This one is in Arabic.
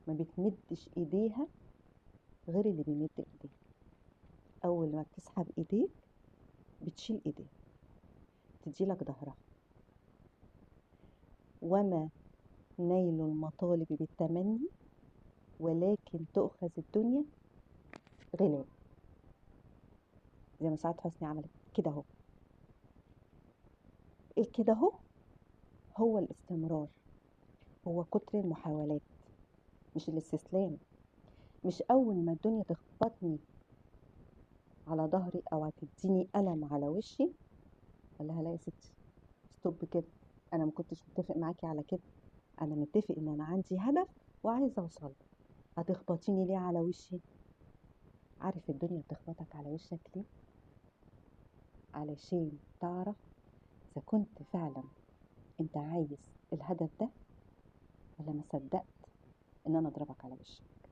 ما بتمدش ايديها غير اللي بيمد ايديه. اول ما بتسحب ايديك بتشيل ايديها، تديلك ظهرها. وما نيل المطالب بالتمني ولكن تؤخذ الدنيا غلاب، زي ما سعاد حسني عملت كده اهو. الكده اهو هو الاستمرار، هو كتر المحاولات مش الاستسلام. مش اول ما الدنيا تخبطني على ظهري او هتديني ألم على وشي اقول لها لا يا ستي ستوب كده، انا ما كنتش متفق معاكي على كده، انا متفق ان انا عندي هدف وعايزه اوصل. هتخبطيني ليه على وشي؟ عارف الدنيا بتخبطك على وشك ليه؟ علشان تعرف اذا كنت فعلا انت عايز الهدف ده ولا ما صدقت ان انا اضربك على وشك.